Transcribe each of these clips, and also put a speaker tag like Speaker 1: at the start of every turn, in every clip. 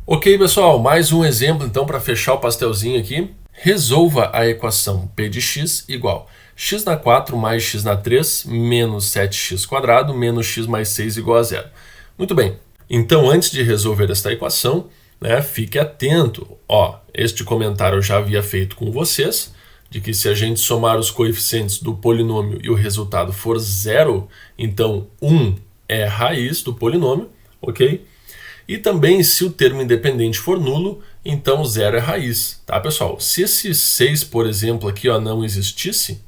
Speaker 1: Ok, pessoal, mais um exemplo então para fechar o pastelzinho aqui. Resolva a equação p de x igual x na 4 mais x na 3 menos 7x² menos x mais 6 igual a zero. Muito bem, então antes de resolver esta equação, fique atento. Este comentário eu já havia feito com vocês, de que se a gente somar os coeficientes do polinômio e o resultado for zero, então 1 é a raiz do polinômio, ok? E também, se o termo independente for nulo, então zero é raiz, tá, pessoal? Se esse 6, por exemplo, aqui não existisse,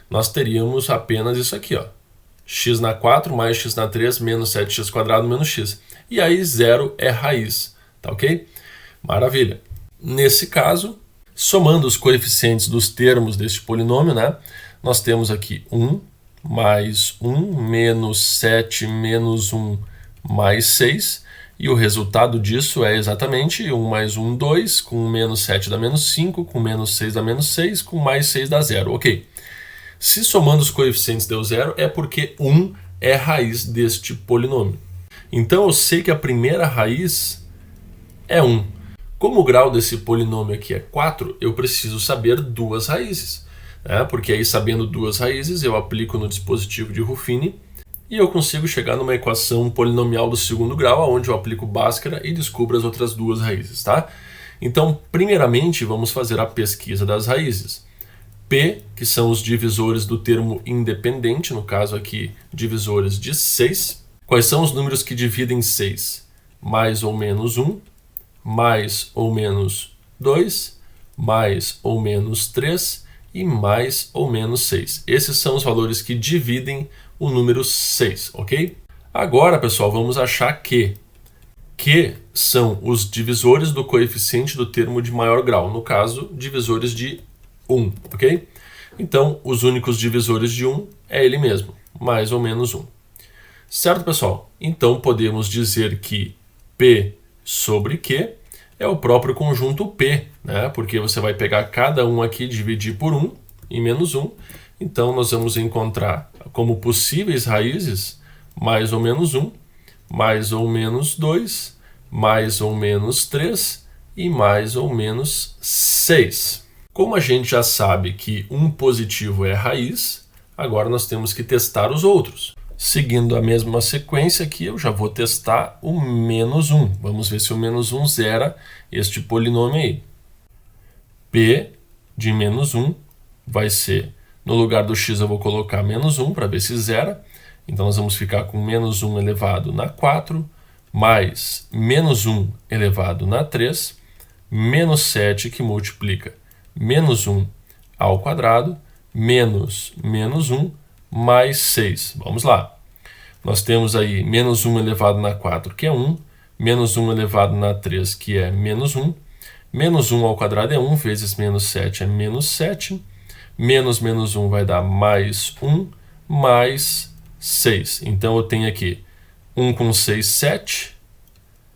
Speaker 1: nós teríamos apenas isso aqui, x na 4 mais x na 3 menos 7x² menos x. E aí zero é raiz, tá ok? Maravilha. Nesse caso, somando os coeficientes dos termos deste polinômio, nós temos aqui 1 mais 1 menos 7 menos 1 mais 6. E o resultado disso é exatamente 1 mais 1, 2, com menos 7 dá menos 5, com menos 6 dá menos 6, com mais 6 dá zero. Ok. Se somando os coeficientes deu zero, é porque 1 é raiz deste polinômio. Então eu sei que a primeira raiz é 1. Como o grau desse polinômio aqui é 4, eu preciso saber duas raízes. Porque aí, sabendo duas raízes, eu aplico no dispositivo de Ruffini e eu consigo chegar numa equação polinomial do segundo grau, onde eu aplico Bhaskara e descubro as outras duas raízes, tá? Então, primeiramente, vamos fazer a pesquisa das raízes. P, que são os divisores do termo independente, no caso aqui, divisores de 6. Quais são os números que dividem 6? Mais ou menos 1, mais ou menos 2, mais ou menos 3 e mais ou menos 6. Esses são os valores que dividem o número 6, ok? Agora, pessoal, vamos achar que são os divisores do coeficiente do termo de maior grau, no caso, divisores de 1, ok? Então, os únicos divisores de 1 é ele mesmo, mais ou menos 1. Certo, pessoal? Então, podemos dizer que P sobre Q é o próprio conjunto P, porque você vai pegar cada um aqui e dividir por 1 e menos 1. Então, nós vamos encontrar como possíveis raízes mais ou menos 1, mais ou menos 2, mais ou menos 3 e mais ou menos 6. Como a gente já sabe que um positivo é raiz, agora nós temos que testar os outros. Seguindo a mesma sequência aqui, eu já vou testar o menos 1. Vamos ver se o menos 1 zera este polinômio aí. P de menos 1 vai ser, no lugar do x eu vou colocar menos 1 para ver se zera. Então nós vamos ficar com menos 1 elevado na 4, mais menos 1 elevado na 3, menos 7 que multiplica menos 1 ao quadrado, menos menos 1, mais 6. Vamos lá. Nós temos aí menos 1 elevado na 4, que é 1, menos 1 elevado na 3, que é menos 1, menos 1 ao quadrado é 1, vezes menos 7 é menos 7, menos menos 1 vai dar mais 1, mais 6. Então eu tenho aqui 1 com 6, 7,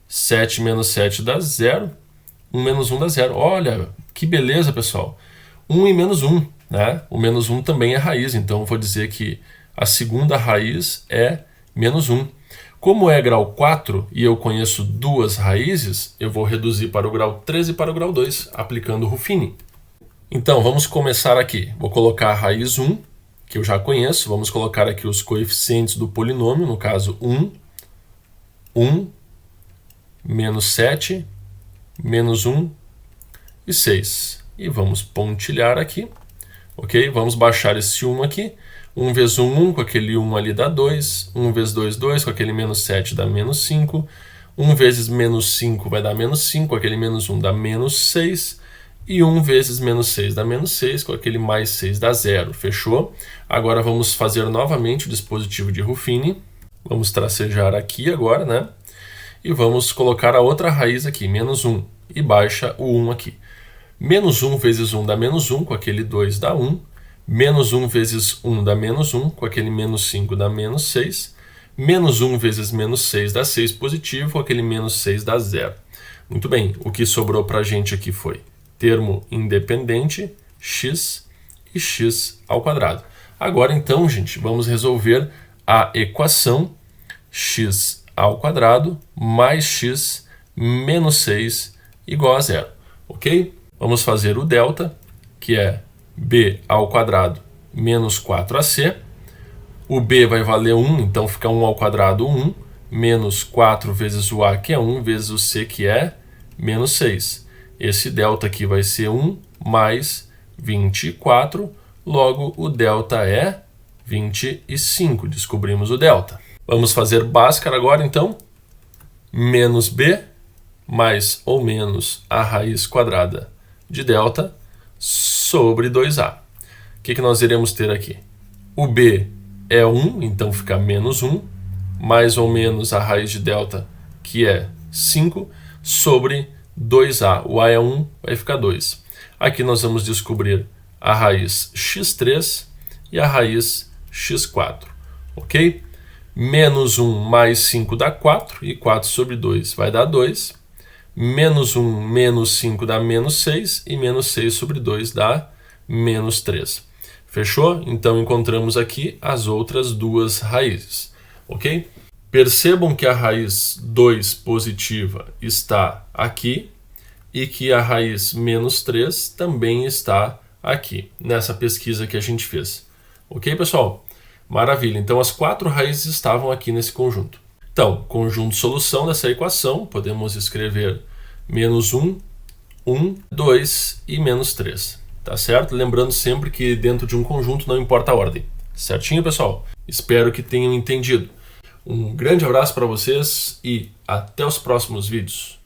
Speaker 1: 7 menos 7 dá 0, 1 menos 1 dá 0. Olha, que beleza, pessoal. 1 e menos 1, O menos 1 também é raiz, então eu vou dizer que a segunda raiz é menos 1. Como é grau 4 e eu conheço duas raízes, eu vou reduzir para o grau 3 e para o grau 2, aplicando Ruffini. Então, vamos começar aqui. Vou colocar a raiz 1, que eu já conheço. Vamos colocar aqui os coeficientes do polinômio, no caso 1, 1, menos 7, menos 1 e 6. E vamos pontilhar aqui, ok? Vamos baixar esse 1 aqui. 1 vezes 1, 1, com aquele 1 ali dá 2. 1 vezes 2, 2, com aquele menos 7 dá menos 5. 1 vezes menos 5 vai dar menos 5, com aquele menos 1 dá menos 6. E 1 vezes menos 6 dá menos 6, com aquele mais 6 dá 0. Fechou? Agora vamos fazer novamente o dispositivo de Ruffini. Vamos tracejar aqui agora, E vamos colocar a outra raiz aqui, menos 1. E baixa o 1 aqui. Menos 1 vezes 1 dá menos 1, com aquele 2 dá 1. Menos 1 vezes 1 dá menos 1, com aquele menos 5 dá menos 6. Menos 1 vezes menos 6 dá 6 positivo, com aquele menos 6 dá 0. Muito bem, o que sobrou para a gente aqui foi termo independente, x e x ao quadrado. Agora, então, gente, vamos resolver a equação x ao quadrado mais x menos 6 igual a zero, ok? Vamos fazer o delta, que é b ao quadrado menos 4ac. O b vai valer 1, então fica 1 ao quadrado 1, menos 4 vezes o a, que é 1, vezes o c, que é menos 6. Esse delta aqui vai ser 1 mais 24, logo o delta é 25. Descobrimos o delta. Vamos fazer Bhaskara agora, então. Menos b mais ou menos a raiz quadrada de delta sobre 2a. O que nós iremos ter aqui? O b é 1, então fica menos 1, mais ou menos a raiz de delta, que é 5, sobre 2a. O a é 1, vai ficar 2. Aqui nós vamos descobrir a raiz x3 e a raiz x4, ok? Menos 1 mais 5 dá 4, e 4 sobre 2 vai dar 2. Menos 1 menos 5 dá menos 6, e menos 6 sobre 2 dá menos 3. Fechou? Então encontramos aqui as outras duas raízes, ok? Percebam que a raiz 2 positiva está aqui e que a raiz menos 3 também está aqui, nessa pesquisa que a gente fez. Ok, pessoal? Maravilha. Então as 4 raízes estavam aqui nesse conjunto. Então, conjunto de solução dessa equação, podemos escrever menos 1, 1, 2 e menos 3. Tá certo? Lembrando sempre que dentro de um conjunto não importa a ordem. Certinho, pessoal? Espero que tenham entendido. Um grande abraço para vocês e até os próximos vídeos.